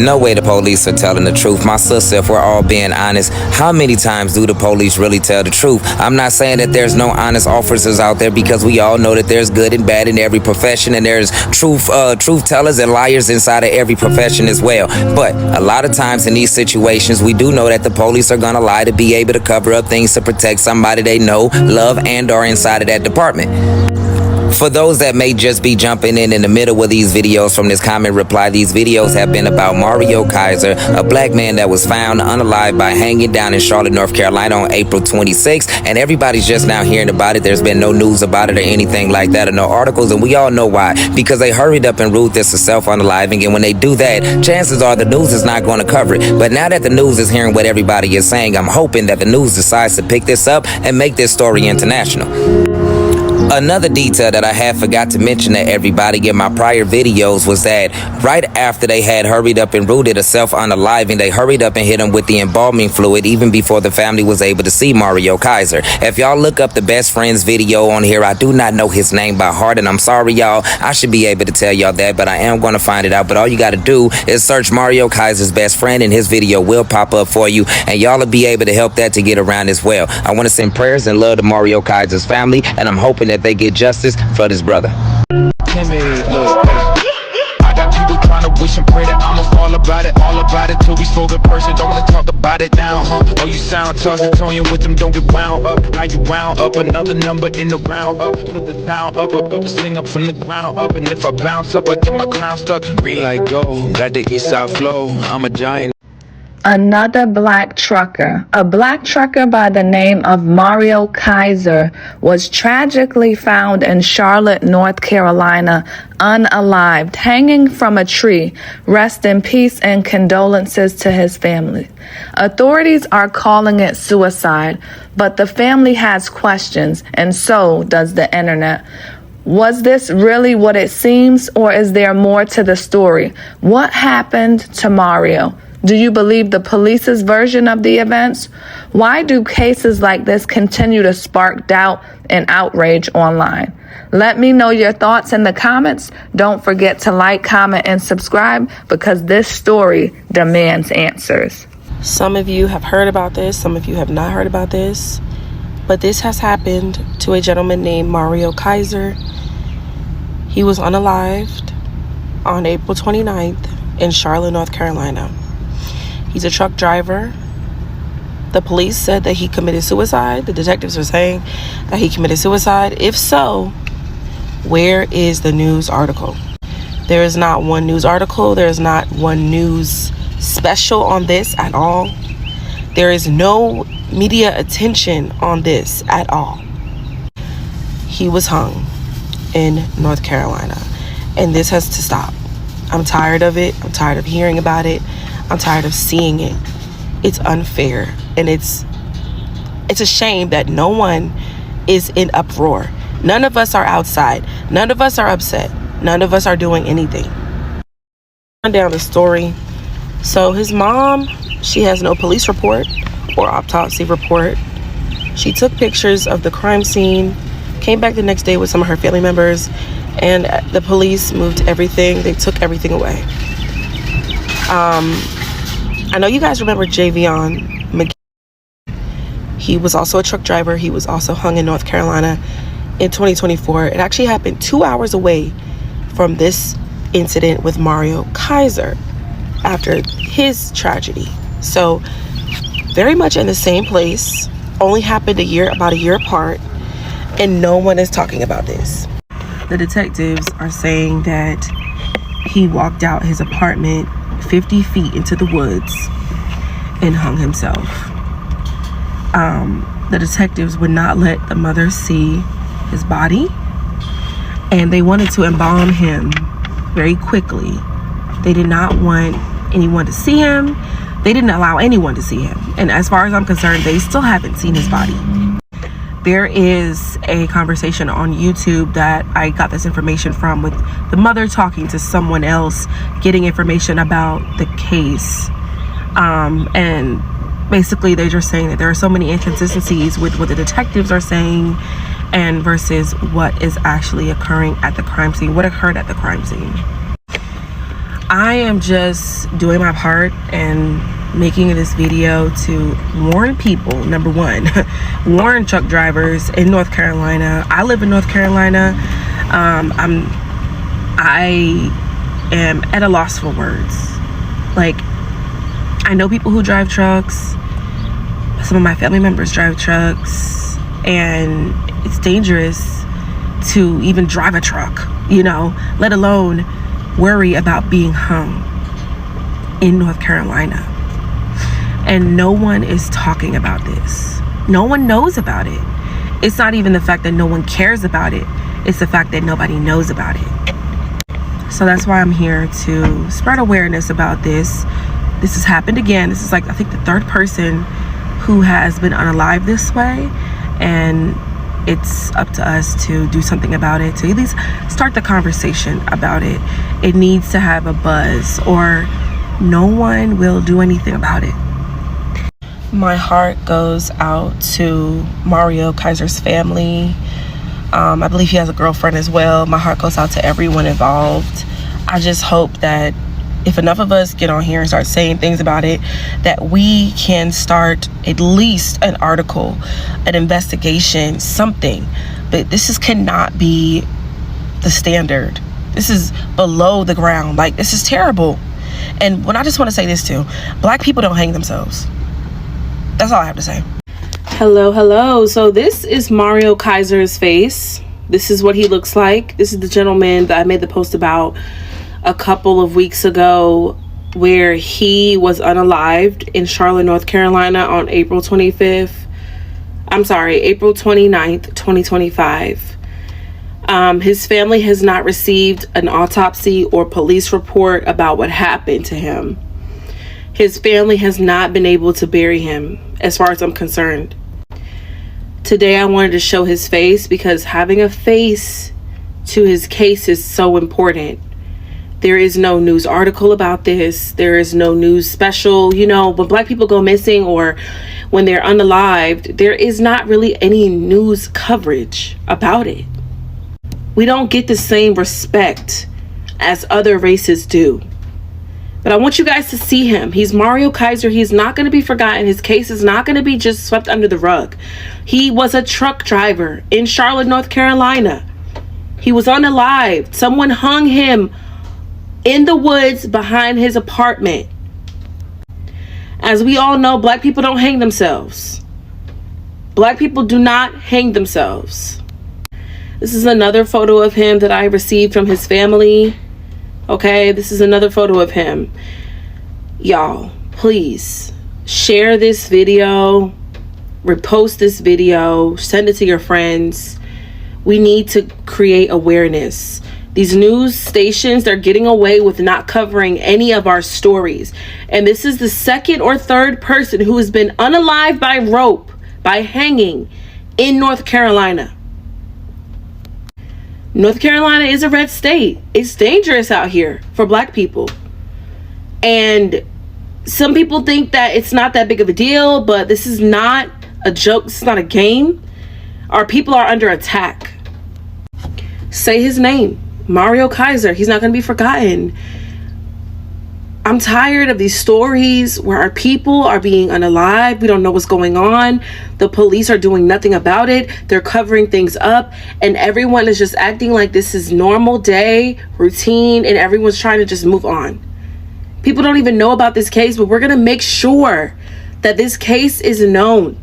No way the police are telling the truth. My sister, if we're all being honest, how many times do the police really tell the truth? I'm not saying that there's no honest officers out there, because we all know that there's good and bad in every profession, and there's truth tellers and liars inside of every profession as well. But a lot of times in these situations, we do know that the police are gonna lie to be able to cover up things to protect somebody they know, love, and are inside of that department. For those that may just be jumping in the middle of these videos from this comment reply, these videos have been about Mario Kaiser, a black man that was found unalive by hanging down in Charlotte, North Carolina on April 26th, and everybody's just now hearing about it. There's been no news about it or anything like that, or no articles, and we all know why. Because they hurried up and ruled this a self-unaliving, and when they do that, chances are the news is not going to cover it. But now that the news is hearing what everybody is saying, I'm hoping that the news decides to pick this up and make this story international. Another detail that I had forgot to mention to everybody in my prior videos was that right after they had hurried up and ruled it a self-unaliving, they hurried up and hit him with the embalming fluid even before the family was able to see Mario Kaiser. If y'all look up the best friends video on here, I do not know his name by heart, and I'm sorry y'all, I should be able to tell y'all that, but I am going to find it out. But all you got to do is search Mario Kaiser's best friend and his video will pop up for you, and y'all will be able to help that to get around as well. I want to send prayers and love to Mario Kaiser's family, and I'm hoping that they get justice for this brother. I got people trying to wish and pray that I'ma fall about it till we spoke in person. Don't wanna talk about it now, huh? Oh, you sound tough, Tony with them, don't get wound up. Now you wound up, another number in the round up. Put the sound up, sing up from the ground up. And if I bounce up, I get my crown stuck. Green like gold, got the east side flow. I'm a giant. Another black trucker. A black trucker by the name of Mario Kaiser was tragically found in Charlotte, North Carolina, unalived, hanging from a tree. Rest in peace and condolences to his family. Authorities are calling it suicide, but the family has questions, and so does the internet. Was this really what it seems, or is there more to the story? What happened to Mario? Do you believe the police's version of the events? Why do cases like this continue to spark doubt and outrage online? Let me know your thoughts in the comments. Don't forget to like, comment, and subscribe, because this story demands answers. Some of you have heard about this, some of you have not heard about this, but this has happened to a gentleman named Mario Kaiser. He was unalived on April 29th in Charlotte, North Carolina. He's a truck driver. The police said that he committed suicide. The detectives are saying that he committed suicide. If so, where is the news article? There is not one news article. There is not one news special on this at all. There is no media attention on this at all. He was hung in North Carolina, and this has to stop. I'm tired of it. I'm tired of hearing about it. I'm tired of seeing it. It's unfair, and it's a shame that no one is in uproar. None of us are outside. None of us are upset. None of us are doing anything. Run down the story. So his mom, she has no police report or autopsy report. She took pictures of the crime scene, came back the next day with some of her family members, and the police moved everything. They took everything away. I know you guys remember Javion McGee. He was also a truck driver. He was also hung in North Carolina in 2024. It actually happened 2 hours away from this incident with Mario Kaiser after his tragedy. So very much in the same place, only happened about a year apart, and no one is talking about this. The detectives are saying that he walked out his apartment 50 feet into the woods and hung himself. The detectives would not let the mother see his body, and they wanted to embalm him very quickly. They did not want anyone to see him. They didn't allow anyone to see him. And as far as I'm concerned, they still haven't seen his body. There is a conversation on YouTube that I got this information from, with the mother talking to someone else, getting information about the case. And basically they're just saying that there are so many inconsistencies with what the detectives are saying and versus what is actually occurring at the crime scene, what occurred at the crime scene. I am just doing my part and making this video to warn people. Number one, warn truck drivers in North Carolina. I live in North Carolina. I am at a loss for words. Like, I know people who drive trucks. Some of my family members drive trucks, and it's dangerous to even drive a truck, you know, let alone worry about being hung in North Carolina. And no one is talking about this. No one knows about it. It's not even the fact that no one cares about it. It's the fact that nobody knows about it. So that's why I'm here to spread awareness about this. This has happened again. This is like, I think, the third person who has been unalived this way. And it's up to us to do something about it, to at least start the conversation about it. It needs to have a buzz, or no one will do anything about it. My heart goes out to Mario Kaiser's family. I believe he has a girlfriend as well. My heart goes out to everyone involved. I just hope that if enough of us get on here and start saying things about it, that we can start at least an article, an investigation, something. But this cannot be the standard. This is below the ground. Like, this is terrible. And when I just want to say this too, Black people don't hang themselves. That's all I have to say. Hello. So this is Mario Kaiser's face. This is what he looks like. This is the gentleman that I made the post about a couple of weeks ago, where he was unalived in Charlotte, North Carolina on April 29th, 2025. His family has not received an autopsy or police report about what happened to him. His family has not been able to bury him, as far as I'm concerned. Today I wanted to show his face because having a face to his case is so important. There is no news article about this. There is no news special. You know, when Black people go missing or when they're unalived, there is not really any news coverage about it. We don't get the same respect as other races do. But I want you guys to see him. He's Mario Kaiser. He's not going to be forgotten. His case is not going to be just swept under the rug. He was a truck driver in Charlotte, North Carolina. He was unalived. Someone hung him in the woods behind his apartment. As we all know, Black people don't hang themselves. Black people do not hang themselves. This is another photo of him that I received from his family. Okay, this is another photo of him. Y'all, please share this video, repost this video, send it to your friends. We need to create awareness. These news stations, they're getting away with not covering any of our stories. And this is the second or third person who has been unalived by rope, by hanging in North Carolina. North Carolina is a red state. It's dangerous out here for Black people. And some people think that it's not that big of a deal, but this is not a joke. This is not a game. Our people are under attack. Say his name. Mario Kaiser. He's not going to be forgotten. I'm tired of these stories where our people are being unalived. We don't know what's going on. The police are doing nothing about it. They're covering things up, and everyone is just acting like this is normal day routine, and everyone's trying to just move on. People don't even know about this case, but we're going to make sure that this case is known.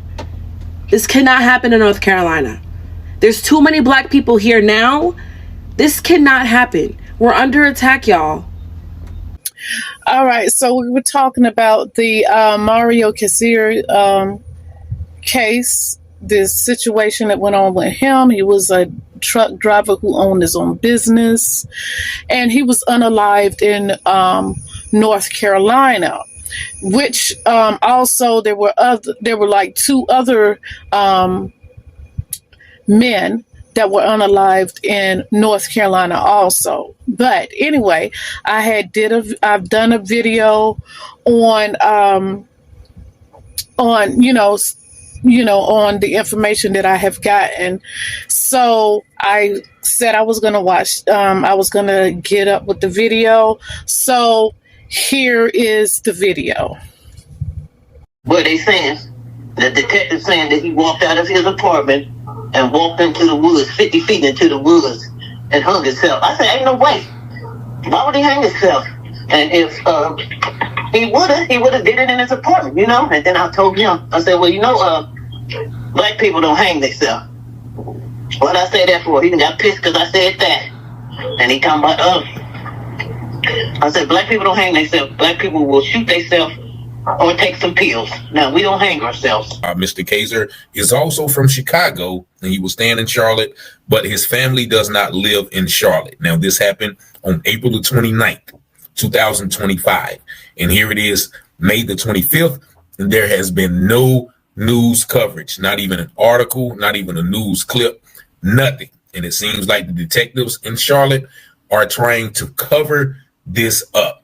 This cannot happen in North Carolina. There's too many Black people here now. This cannot happen. We're under attack, y'all. All right, so we were talking about the Mario Kaiser case, this situation that went on with him. He was a truck driver who owned his own business, and he was unalived in North Carolina, which also there were like two other men that were unalived in North Carolina also. But anyway, I've done a video on on the information that I have gotten. So I said I was going to watch, I was going to get up with the video. So here is the video. What they saying, the detective saying that he walked out of his apartment and walked into the woods, 50 feet into the woods, and hung himself. I said, ain't no way. Why would he hang himself? And if he would have did it in his apartment, And then I told him, I said, well, black people don't hang themselves. What I say that for? He got pissed because I said that. And he talking about, I said, black people don't hang themselves. Black people will shoot themselves or take some pills. Now, we don't hang ourselves. Mr. Kaiser is also from Chicago, and he was staying in Charlotte, but his family does not live in Charlotte. Now, this happened on April the 29th, 2025. And here it is, May the 25th, and there has been no news coverage, not even an article, not even a news clip, nothing. And it seems like the detectives in Charlotte are trying to cover this up.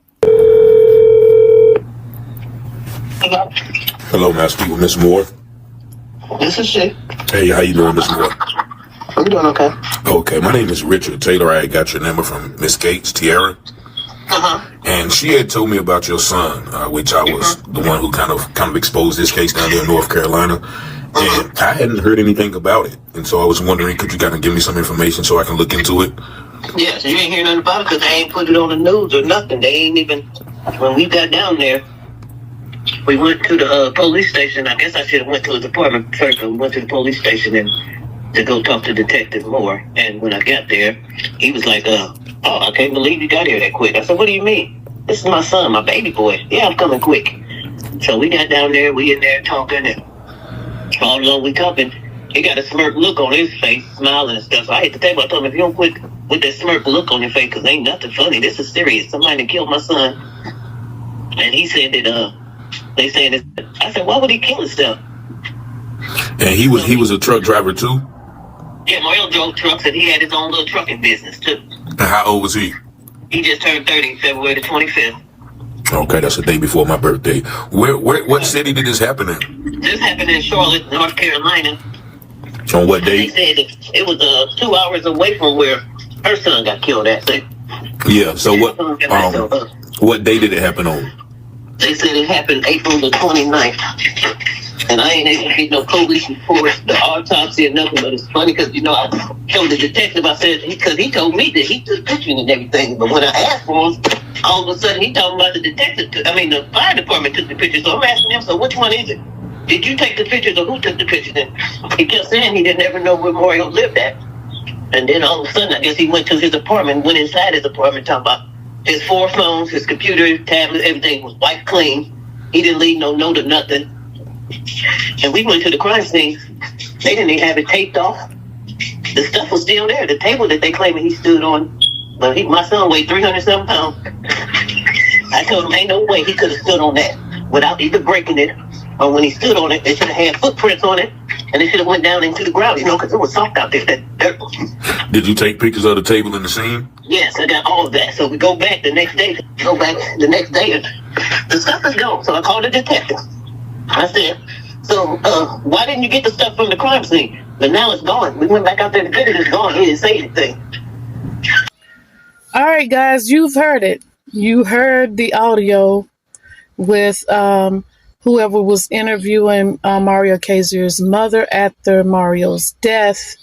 Hello, may I speak with Miss Moore? This is she. Hey, how you doing, Miss Moore? I'm doing okay. Okay, my name is Richard Taylor. I got your number from Miss Gates, Tiara. And she had told me about your son, which I was the one who kind of exposed this case down there in North Carolina. And I hadn't heard anything about it. And so I was wondering, could you kind of give me some information so I can look into it? Yes, you ain't hear nothing about it because they ain't put it on the news or nothing. They ain't even, when we got down there, we went to the police station. I guess I should have went to his apartment first. We went to the police station and to go talk to Detective Moore. And when I got there, he was like, oh, I can't believe you got here that quick. I said, what do you mean? This is my son, my baby boy. Yeah, I'm coming quick. So we got down there, we in there talking, and all along we talking, he got a smirk look on his face, smiling and stuff. So I hit the table. I told him, if you don't quit with that smirk look on your face, because ain't nothing funny. This is serious. Somebody killed my son. And he said that, they saying this. I said, why would he kill himself? And he was a truck driver too? Yeah, Mario drove trucks and he had his own little trucking business too. And how old was he? He just turned 30 February the 25th. Okay, that's the day before my birthday. What city did this happen in? This happened in Charlotte, North Carolina. On what day? They said it was 2 hours away from where her son got killed at. Yeah, so what day did it happen on? They said it happened April the 29th. And I ain't able to get no police report, the autopsy or nothing, but it's funny because, I told the detective, I said, because he told me that he took pictures and everything, but when I asked for him, all of a sudden he talking about the fire department took the pictures, so I'm asking him, so which one is it? Did you take the pictures or who took the pictures? And he kept saying he didn't ever know where Mario lived at. And then all of a sudden, I guess he went to his apartment, went inside his apartment, talking about his 4 phones, his computer, tablet, everything was wiped clean. He didn't leave no note or nothing. And we went to the crime scene. They didn't even have it taped off. The stuff was still there. The table that they claimed he stood on, but my son weighed 307 pounds. I told him, ain't no way he could have stood on that without either breaking it, or when he stood on it, they should have had footprints on it, and it should have went down into the ground, because it was soft out there, that dirt. Did you take pictures of the table in the scene? Yes, I got all of that. So we go back the next day, and the stuff is gone. So I called the detective. I said, so why didn't you get the stuff from the crime scene? But now it's gone. We went back out there to get it. It's gone. He didn't say anything. All right, guys, you've heard it. You heard the audio with whoever was interviewing Mario Kaiser's mother after Mario's death.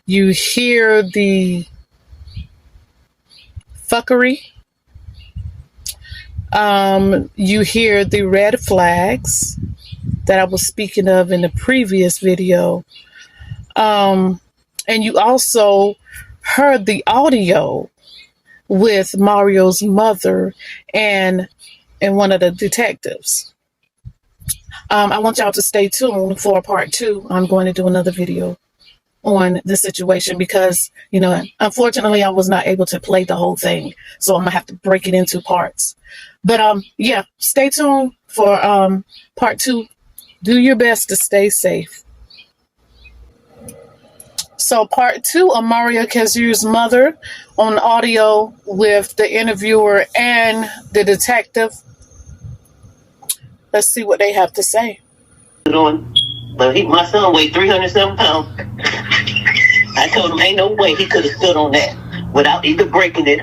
You hear the fuckery. You hear the red flags that I was speaking of in the previous video. And you also heard the audio with Mario's mother and one of the detectives. I want y'all to stay tuned for part 2. I'm going to do another video on the situation because, unfortunately I was not able to play the whole thing. So I'm gonna have to break it into parts. But yeah, stay tuned for part 2. Do your best to stay safe. So part 2 of Mario Kaiser's mother on audio with the interviewer and the detective. Let's see what they have to say. On But my son weighed 307 pounds. I told him ain't no way he could have stood on that without either breaking it,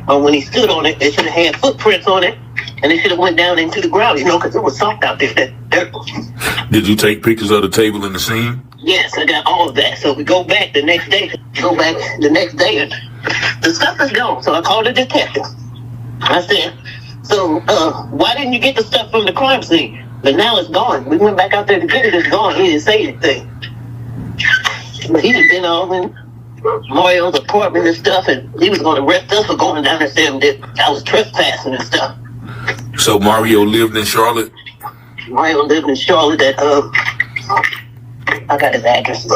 or when he stood on it, it should have had footprints on it, and it should have went down into the ground, because it was soft out there. That dirt. Did you take pictures of the table in the scene? Yes, I got all of that. So we go back the next day, and the stuff is gone. So I called the detective. I said, so why didn't you get the stuff from the crime scene? But now it's gone. We went back out there to get it. It's gone. He didn't say anything. But he had been all in Mario's apartment and stuff, and he was going to arrest us for going down there saying that I was trespassing and stuff. So Mario lived in Charlotte? Mario lived in Charlotte at, I got his address.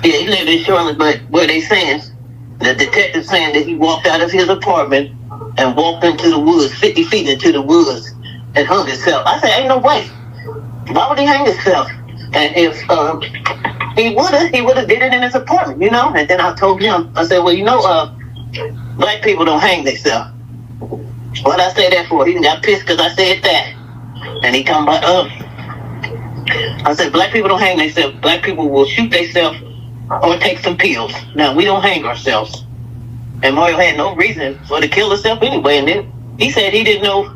Yeah, he lived in Charlotte, but where they saying, the detective saying that he walked out of his apartment and walked into the woods, 50 feet into the woods, and hung himself. I said, ain't no way. Why would he hang himself? And if he would have did it in his apartment, And then I told him, I said, well, black people don't hang themselves. What I say that for? He got pissed because I said that. And he come about, I said, black people don't hang themselves. Black people will shoot themselves or take some pills. Now, we don't hang ourselves. And Mario had no reason for to kill himself anyway. And then he said he didn't know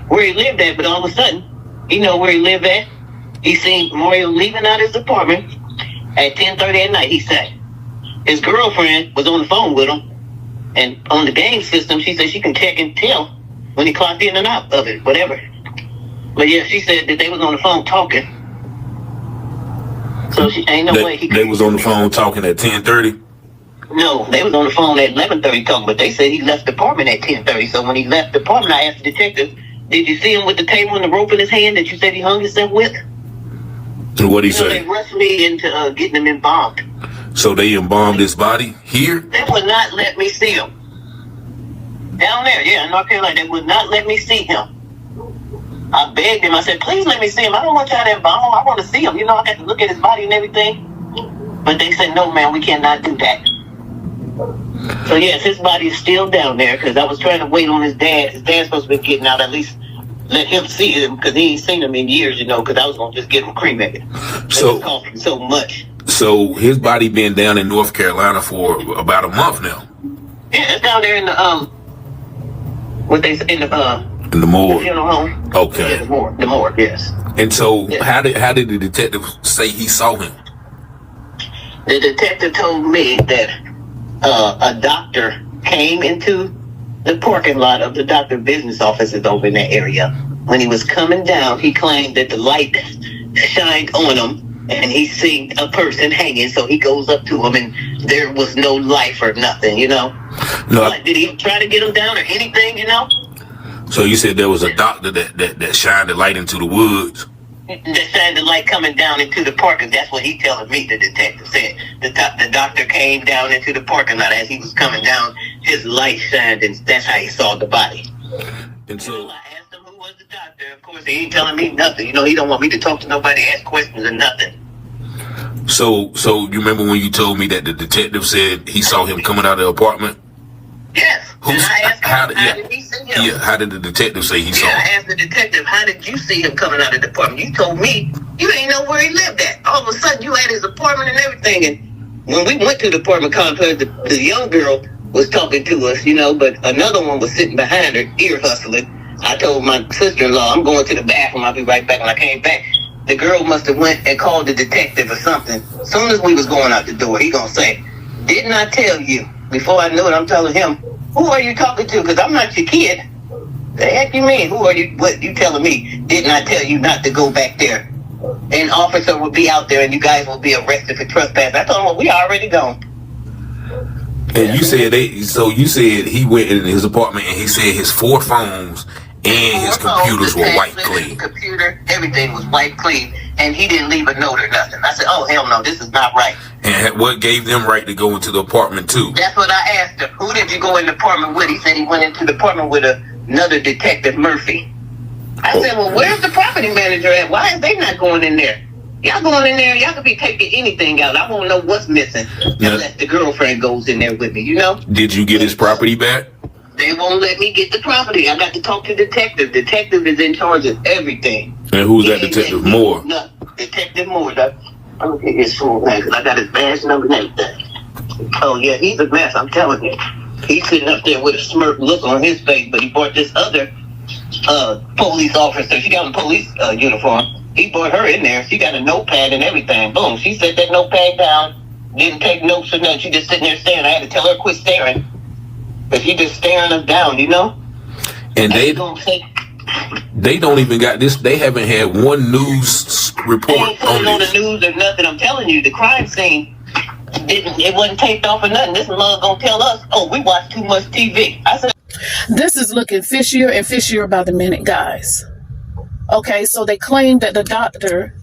where he lived at, but all of a sudden, he know where he lived at. He seen Mario leaving out his apartment at 10:30 at night, he said. His girlfriend was on the phone with him. And on the game system, she said she can check and tell when he clocked in and out of it, whatever. But yeah, she said that they was on the phone talking. So she ain't no way he could. They was on the phone talking at 10:30? No, they was on the phone at 11:30 talking, but they said he left the apartment at 10:30. So when he left the apartment, I asked the detective, did you see him with the table and the rope in his hand that you said he hung himself with? And what'd he say? They rushed me into getting him embalmed. So they embalmed his body here? They would not let me see him. Down there, yeah, in North Carolina, they would not let me see him. I begged him. I said, please let me see him. I don't want y'all to embalm him. I want to see him. I had to look at his body and everything. But they said, no, man, we cannot do that. So, yes, his body is still down there because I was trying to wait on his dad. His dad's supposed to be getting out, at least let him see him because he ain't seen him in years, because I was going to just get him cremated. So much. So his body been down in North Carolina for about a month now. Yeah, it's down there in the what they say in the morgue. Funeral home. Okay. Yeah, the morgue, yes. And so how did the detective say he saw him? The detective told me that a doctor came into the parking lot of the doctor business offices over in that area. When he was coming down, he claimed that the light shined on him and he seen a person hanging, so he goes up to him and there was no life or nothing, No. Like, did he try to get him down or anything, So you said there was a doctor that shined the light into the woods? That shined the light coming down into the parking. That's what he telling me, the detective said. The doctor came down into the parking lot as he was coming down. His light shined, and that's how he saw the body. And so I asked him who was the doctor. Of course, he ain't telling me nothing. He don't want me to talk to nobody, ask questions or nothing. So you remember when you told me that the detective said he saw him coming out of the apartment? Yes. And I asked him, how did he see him? Yeah, how did the detective say he saw him? I asked the detective, how did you see him coming out of the apartment? You told me you ain't know where he lived at. All of a sudden, you had his apartment and everything. And when we went to the apartment complex, the young girl was talking to us, but another one was sitting behind her, ear hustling. I told my sister-in-law, I'm going to the bathroom. I'll be right back. When I came back, the girl must have went and called the detective or something. As soon as we was going out the door, he gonna say, didn't I tell you? Before I knew it, I'm telling him, who are you talking to? Because I'm not your kid. The heck you mean? Who are you? What you telling me? Didn't I tell you not to go back there? An officer will be out there and you guys will be arrested for trespass. I told him, well, we already gone. And you said you said he went in his apartment and he said his 4 phones and his computers were wiped clean. Computer, everything was wiped clean, and he didn't leave a note or nothing. I said, oh, hell no, this is not right. And what gave them right to go into the apartment too? That's what I asked him. Who did you go in the apartment with? He said he went into the apartment with another detective, Murphy. I said, well, where's the property manager at? Why is they not going in there? Y'all going in there, y'all could be taking anything out. I won't know what's missing unless the girlfriend goes in there with me, Did you get his property back? They won't let me get the property. I got to talk to detective. Detective is in charge of everything. And who's that Detective Moore? No, Detective Moore. I'm gonna get his full name because I got his badge number and everything. Oh yeah, he's a mess. I'm telling you. He's sitting up there with a smirk look on his face, but he brought this other police officer. She got a police uniform. He brought her in there. She got a notepad and everything. Boom. She set that notepad down. Didn't take notes or nothing. She just sitting there staring. I had to tell her quit staring. But she just staring us down, you know? And they don't even got this. They haven't had one news report they ain't put it on the news or nothing. I'm telling you, the crime scene it wasn't taped off or nothing. This mug gonna tell us, oh, we watch too much TV. I said, This is looking fishier and fishier by the minute, guys. Okay, so they claim that a doctor,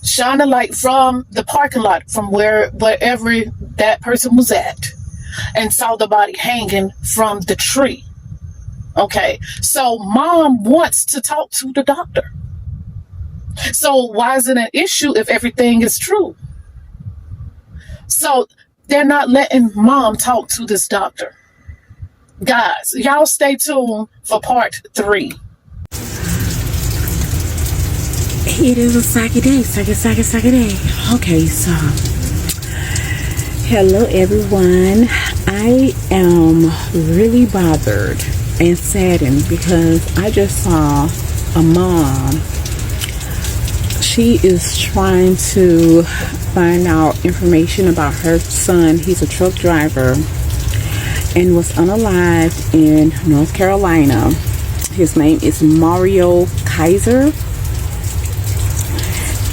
shined a light from the parking lot from wherever that person was at and saw the body hanging from the tree. Okay, so mom wants to talk to the doctor. So why is it an issue if everything is true? So they're not letting mom talk to this doctor. Guys, y'all stay tuned for part 3. It is a saggy day. Saggy day. Okay, so hello everyone. I am really bothered and saddened because I just saw a mom. She is trying to find out information about her son. He's a truck driver and was unalived in North Carolina. His name is Mario Kaiser.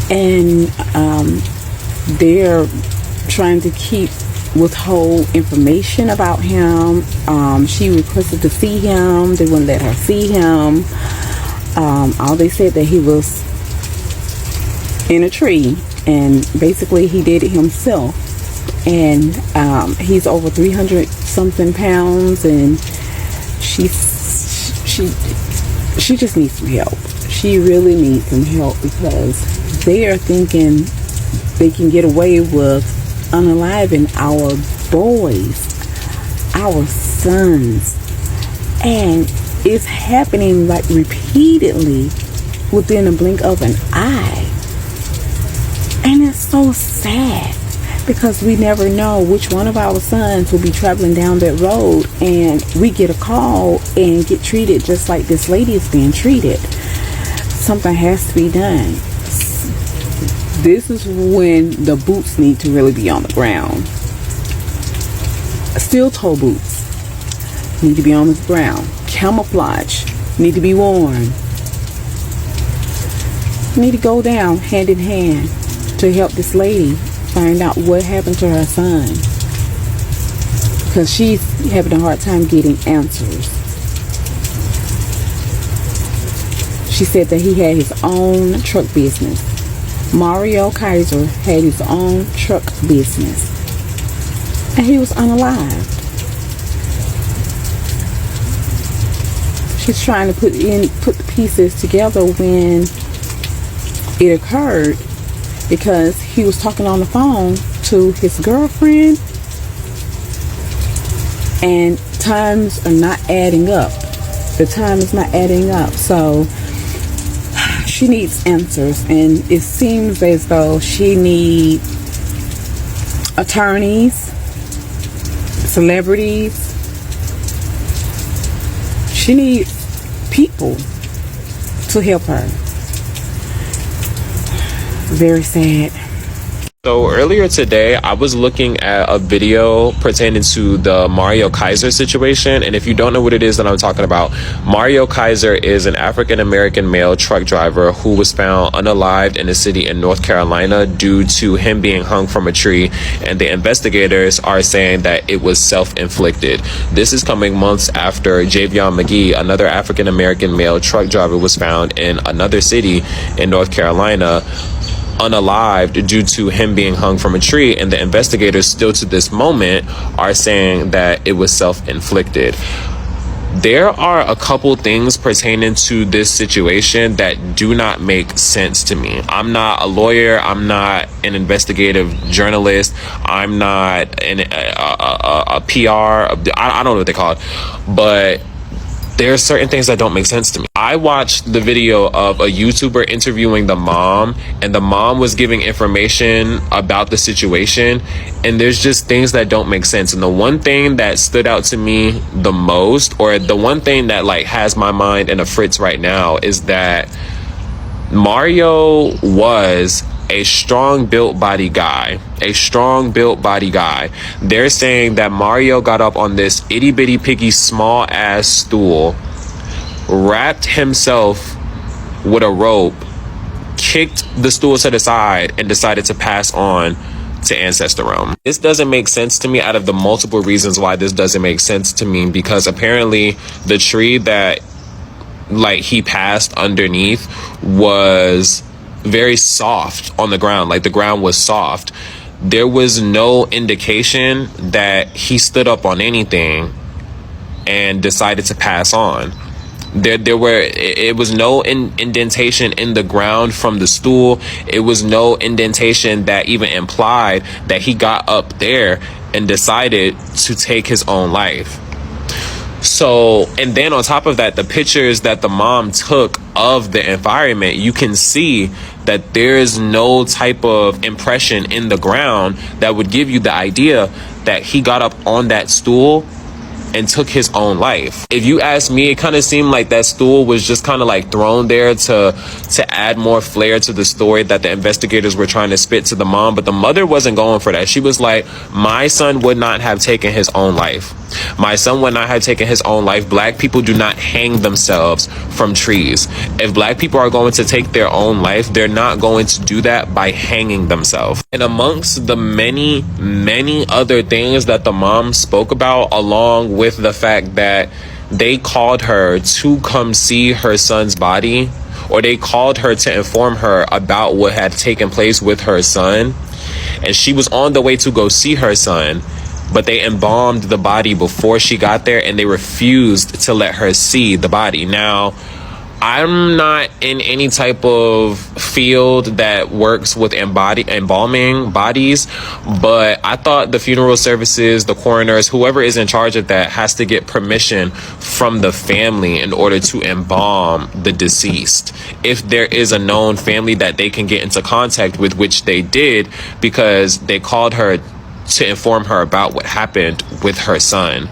And they're trying to withhold information about him. She requested to see him. They wouldn't let her see him. All they said that he was in a tree, and basically he did it himself. And he's over 300 something pounds, and she just needs some help. She really needs some help because they are thinking they can get away with unaliving our boys, our sons, and it's happening like repeatedly within a blink of an eye. And it's so sad because we never know which one of our sons will be traveling down that road and we get a call and get treated just like this lady is being treated. Something has to be done. This is when the boots need to really be on the ground. Steel toe boots need to be on the ground. Camouflage need to be worn. Need to go down hand in hand to help this lady find out what happened to her son, because she's having a hard time getting answers. She said that he had his own truck business. Mario Kaiser had his own truck business, and he was unalived. She's trying to put the pieces together when it occurred, because he was talking on the phone to his girlfriend and times are not adding up. The time is not adding up. So she needs answers, and it seems as though she needs attorneys, celebrities. She needs people to help her. Very sad. So earlier today, I was looking at a video pertaining to the Mario Kaiser situation. And if you don't know what it is that I'm talking about, Mario Kaiser is an African-American male truck driver who was found unalived in a city in North Carolina due to him being hung from a tree. And the investigators are saying that it was self-inflicted. This is coming months after Javion McGee, another African-American male truck driver, was found in another city in North Carolina unalived due to him being hung from a tree, and the investigators still to this moment are saying that it was self-inflicted. There are a couple things pertaining to this situation that do not make sense to me. I'm not a lawyer. I'm not an investigative journalist. I'm not a PR. I don't know what they call it, but there are certain things that don't make sense to me. I watched the video of a YouTuber interviewing the mom, and the mom was giving information about the situation, and there's just things that don't make sense. And the one thing that stood out to me the most, or the one thing that like has my mind in a fritz right now, is that Mario was a strong built body guy. They're saying that Mario got up on this itty bitty piggy small ass stool, wrapped himself with a rope, kicked the stool to the side, and decided to pass on to ancestor realm. This doesn't make sense to me. Out of the multiple reasons why this doesn't make sense to me, because apparently the tree that like he passed underneath was very soft on the ground. Like the ground was soft. There was no indication that he stood up on anything and decided to pass on. It was no indentation in the ground from the stool. It was no indentation that even implied that he got up there and decided to take his own life. So, and then on top of that, the pictures that the mom took of the environment, you can see that there is no type of impression in the ground that would give you the idea that he got up on that stool and took his own life. If you ask me, it kind of seemed like that stool was just kind of like thrown there to add more flair to the story that the investigators were trying to spit to the mom. But the mother wasn't going for that. She was like, my son would not have taken his own life. My son would not have taken his own life. Black people do not hang themselves from trees. If black people are going to take their own life, they're not going to do that by hanging themselves. And amongst the many, many other things that the mom spoke about, along with the fact that they called her to come see her son's body, or they called her to inform her about what had taken place with her son, and she was on the way to go see her son, but they embalmed the body before she got there, and they refused to let her see the body. Now, I'm not in any type of field that works with embalming bodies, but I thought the funeral services, the coroners, whoever is in charge of that has to get permission from the family in order to embalm the deceased. If there is a known family that they can get into contact with, which they did, because they called her to inform her about what happened with her son.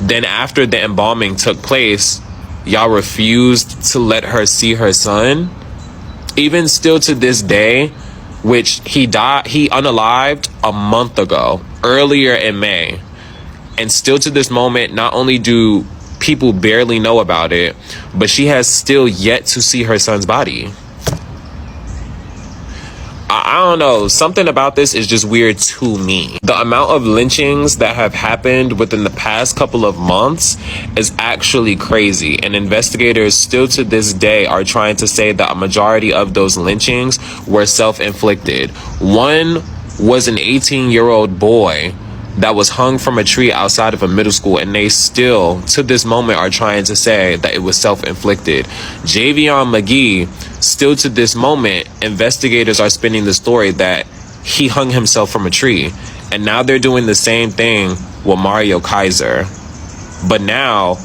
Then after the embalming took place, y'all refused to let her see her son. Even still to this day, which he unalived a month ago, earlier in May. And still to this moment, not only do people barely know about it, but she has still yet to see her son's body. I don't know, something about this is just weird to me. The amount of lynchings that have happened within the past couple of months is actually crazy, and investigators still to this day are trying to say that a majority of those lynchings were self-inflicted. One was an 18-year-old boy that was hung from a tree outside of a middle school, and they still to this moment are trying to say that it was self-inflicted. Javion McGee, still to this moment, investigators are spinning the story that he hung himself from a tree, and now they're doing the same thing with Mario Kaiser, but now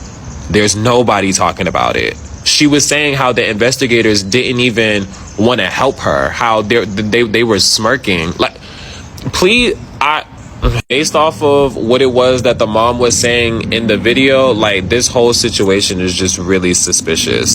there's nobody talking about it. She was saying how the investigators didn't even want to help her, how they were smirking. Like, please, based off of what it was that the mom was saying in the video, like, this whole situation is just really suspicious.